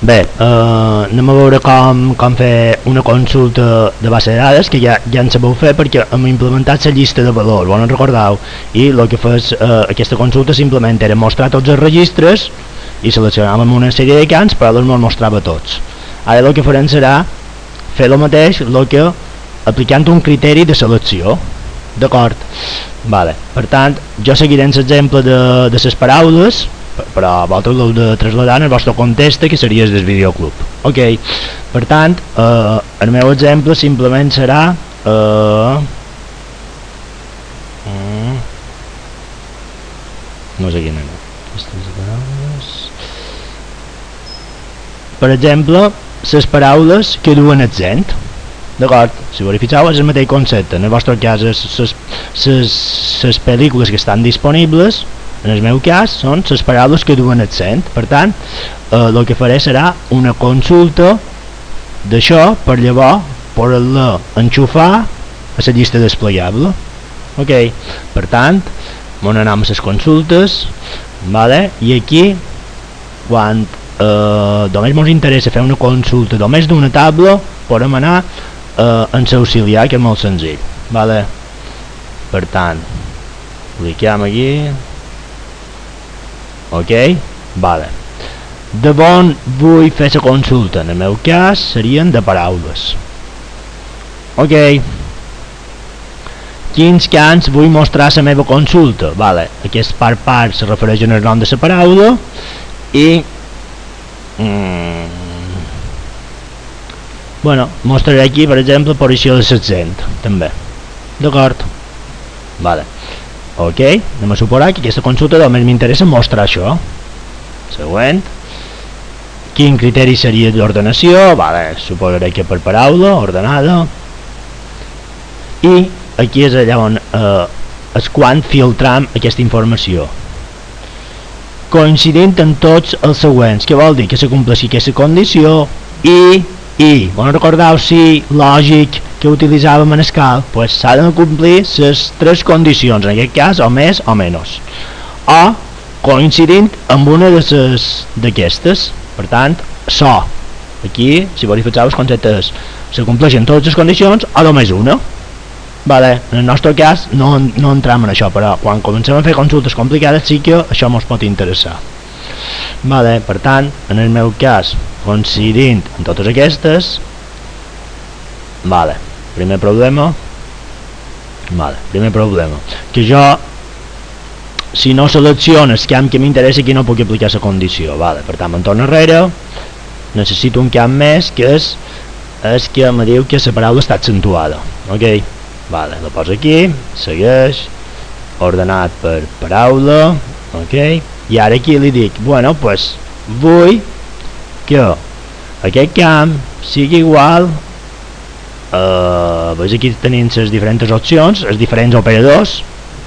Bé, anem a veure com fer una consulta de base de dades, que ja en sabeu fer perquè hem implementat la llista de valors, no recordeu, i el que fes aquesta consulta simplement era mostrar tots els registres i seleccionàvem una sèrie de camps, però els mostrava tots. Ara el que farem serà fer el mateix, aplicant un criteri de selecció, d'acord? Vale. Per tant, jo seguiré l'exemple de les paraules, però vosaltres l'heu de traslladar en el vostre context, que seria el videoclub. Ok, per tant, el meu exemple simplement serà no sé quina era. Per exemple, les paraules que duen accent, d'acord? Si verifiqueu és el mateix concepte. En el vostre cas les pel·lícules que estan disponibles, en el meu cas són les paraules que duen accent. Per tant, el que faré serà una consulta d'això per llavors poder-la enxufar a la llista desplegable. Ok, per tant, anem a les consultes, vale? I aquí, quan només ens interessa fer una consulta només d'una taula, podem anar en l'auxiliar, que és molt senzill, vale? Per tant, cliquem aquí. Ok, vale. De bon vull fer la consulta? En el meu cas serien de paraules. Ok. Quins camps vull mostrar la meva consulta? Vale, aquest part se refereix al nom de la paraula i bueno, mostraré aquí per exemple posició de l'accent també, d'acord? Vale. Ok, anem a suposar que aquesta consulta només m'interessa mostrar això. Següent. Quin criteri seria d'ordenació? Vale, suposaré que per paraula, ordenada. I aquí és allà on és quan filtram aquesta informació. Coincidint en tots els següents, que vol dir que s'acompleixi aquesta condició i, recordeu si lògic que utilitzàvem en escal, pues s'ha de complir les tres condicions, en aquest cas o més o menys, o coincidint amb una d'aquestes. Per tant, aquí si verifiqueu el concepte és s'acompleixen totes les condicions o només una. Vale, en el nostre cas no entrem en això, però quan comencem a fer consultes complicades sí que això ens pot interessar. Vale, per tant, en el meu cas, coincidint en totes aquestes, vale, primer problema, que jo, si no selecciono el camp que m'interessa, aquí no puc aplicar la condició, vale, per tant, me'n torno enrere, necessito un camp més, que és que me diu que la paraula està accentuada, ok, vale, la poso aquí, segueix, ordenat per paraula, ok, i ara aquí li dic, bueno, pues vull que aquest camp sigui igual, veus aquí tenim les diferents opcions, els diferents operadors,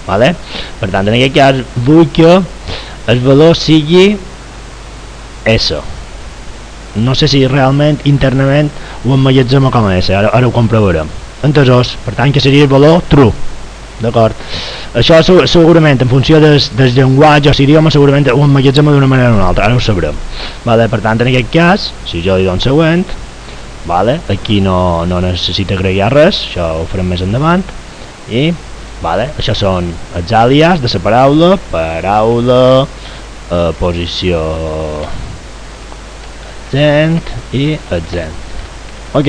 vale? Per tant, en aquest cas vull que el valor sigui S. No sé si realment internament ho emmagatzem com a S, ara ho comprovarem. Entesos, per tant que seria el valor true, d'acord? Això segurament en funció del llenguatge o l'idioma segurament ho emmagatzem d'una manera o una altra, ara ho sabrem, vale? Per tant, en aquest cas, si jo li dono següent, vale? Aquí no necessita agregar res, això ho farem més endavant, i vale? Això són els àlies de la paraula, posició accent i accent. Ok,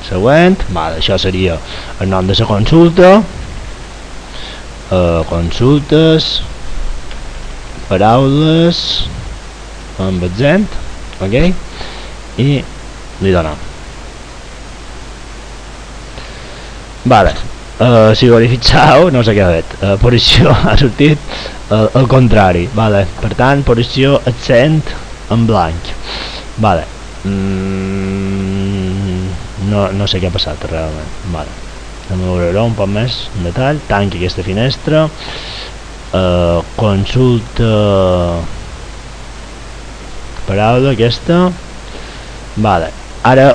següent, vale, això seria el nom de la consulta, consultes, paraules amb accent, ok, i li donem. Vale, si verifiqueu, no sé què ha fet, posició ha sortit al contrari, vale, per tant, posició accent en blanc, vale, no sé què ha passat realment, vale, anem a veure un poc més en detall, tanqui aquesta finestra, consulta paraula aquesta, vale, ara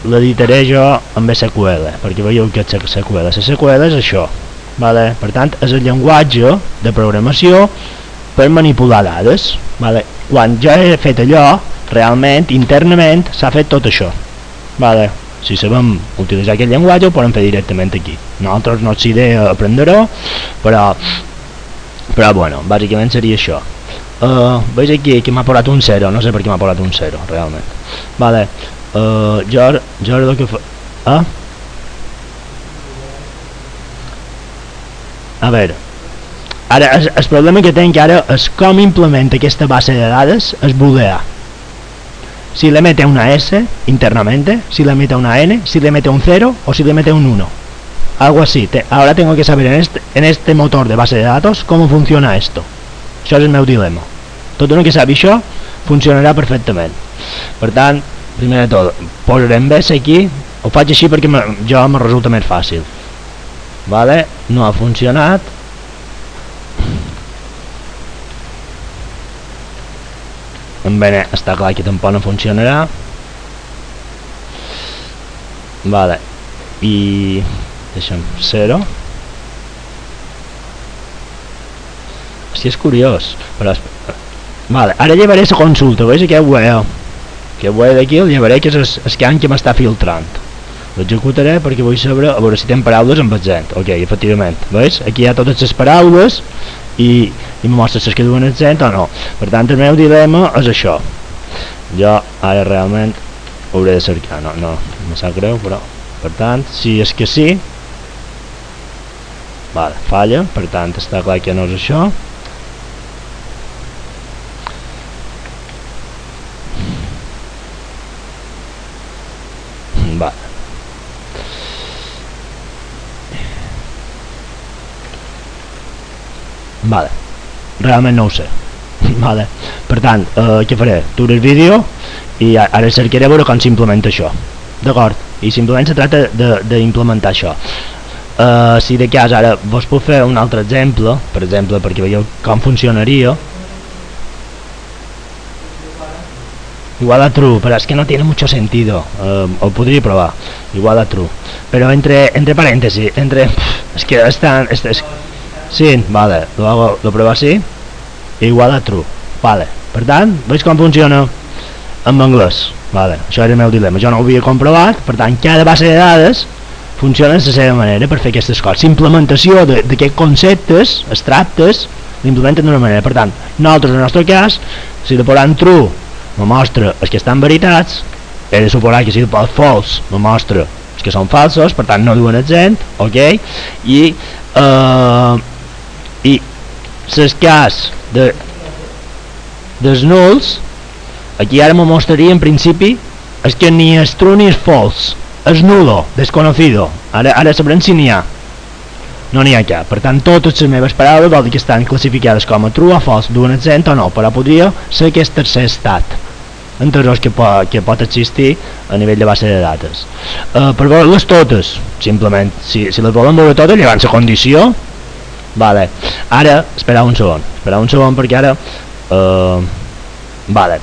l'editaré jo amb SQL, perquè veieu que és SQL. La SQL és això, per tant és el llenguatge de programació per manipular dades, quan jo he fet allò, realment, internament, s'ha fet tot això. Vale. Si sabem utilitzar aquest llenguatge ho podem fer directament aquí. Nosaltres no és idea aprendre-ho, però bueno, bàsicament seria això. Veig aquí que m'ha posat un 0, no sé per què m'ha posat un 0 realment. Vale. Jo el que fa... A veure, ara el problema que tenc ara és com implementa aquesta base de dades es booleà. Si le mete una S internamente, si le mete una N, si le mete un 0 o si le mete un 1. Algo así. Ahora tengo que saber en este motor de base de datos cómo funciona esto. Això és el meu dilema. Tot el que sabi això funcionarà perfectament. Per tant, primer de tot, posarem BS aquí. Ho faig així perquè jo me resulta més fàcil. Vale? No ha funcionat. En N està clar que tampoc no funcionarà. Vale. I deixem 0. Hòstia, és curiós, però vale, ara llevaré la consulta, veus aquest web d'aquí, el llevaré, que és el can que m'està filtrant. L'executaré perquè vull saber, a veure si tem paraules amb accent. Ok, efectivament, veus? Aquí hi ha totes les paraules i me mostra les que duen accent o no. Per tant, el meu dilema és això. Jo ara realment ho hauré de cercar, no me sap greu, però per tant, si és que sí, vale, falla, per tant està clar que no és això. Vale, realment no ho sé. Vale. Per tant, què faré? Aturo el vídeo i ara cercaré a veure com s'implementa això. D'acord? I simplement se tracta d'implementar això. Si de cas ara vos puc fer un altre exemple, per exemple, perquè veieu com funcionaria. Igual a true, pero es que no tiene mucho sentido. Ho podria provar. Igual a true. Pero entre paréntesis, es que están... Sí, vale, lo pruebo así. Igual a true. Vale. Per tant, veus com funciona en anglès? Vale, això era el meu dilema. Jo no ho havia comprovat, per tant, cada base de dades funciona de la seva manera per fer aquestes coses. L'implementació d'aquests conceptes abstractes l'implementen d'una manera. Per tant, nosaltres, en el nostre cas, si de posant true me mostra els que estan veritats, he de suposar que si de posar false me mostra els que són falsos, per tant no duen accent, ok? I el cas dels nuls, aquí ara me mostraria en principi és que ni és true ni és false, és nulo, desconocido. Ara sabrem si n'hi ha. No n'hi ha cap. Per tant, totes les meves paraules vol dir que estan classificades com a true o false, duen accent o no, però podria ser aquest tercer estat entre els que pot existir a nivell de base de dades. Per veure-les totes, simplement, si les volen veure totes, llevant la condició. Vale. Ara, esperar un segon perquè ara vale.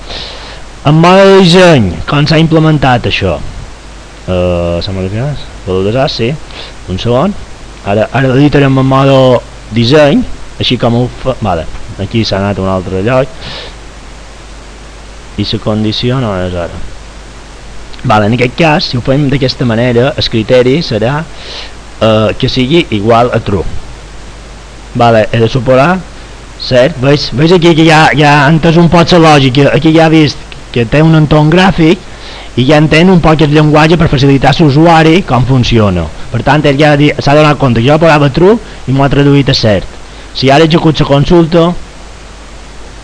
En mode de disseny, com s'ha implementat això? S'ha modificat? Podeu desar? Sí. Un segon. Ara l'editarem en mode disseny, així com ho fa... Vale. Aquí s'ha anat a un altre lloc. I la condició no és ara. Vale, en aquest cas, si ho fem d'aquesta manera, el criteri serà que sigui igual a true. Vale, he de suposar, cert? Veus aquí que ja ha entès un poc la lògica, aquí ja ha vist que té un entorn gràfic i ja entén un poc el llenguatge per facilitar a l'usuari com funciona. Per tant, ell ja s'ha donat compte que jo posava true i m'ho ha traduït a cert. Si ara execut la consulta,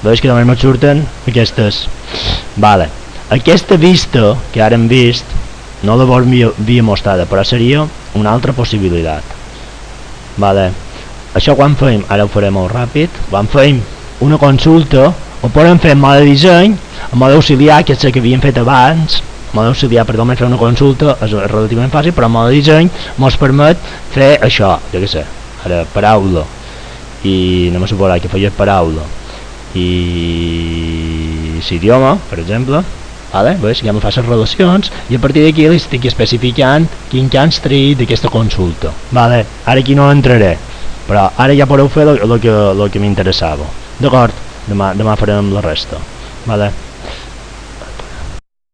veus que només me surten aquestes. Vale. Aquesta vista que ara hem vist no la havia mostrada, però seria una altra possibilitat. Vale. Això quan fem, ara ho farem molt ràpid, quan fem una consulta ho podem fer en mode disseny, en mode auxiliar, que és el que havíem fet abans. En mode auxiliar, per fer una consulta és relativament fàcil, però en mode disseny ens permet fer això, jo què sé, ara paraula, i anem a suposar que feia paraula i l'idioma, per exemple. Vale, veus? Ja me fa les relacions i a partir d'aquí li estic especificant quin camps traït d'aquesta consulta. Vale, ara aquí no entraré, però ara ja podeu fer el que m'interessava. D'acord? Demà farem la resta. Vale.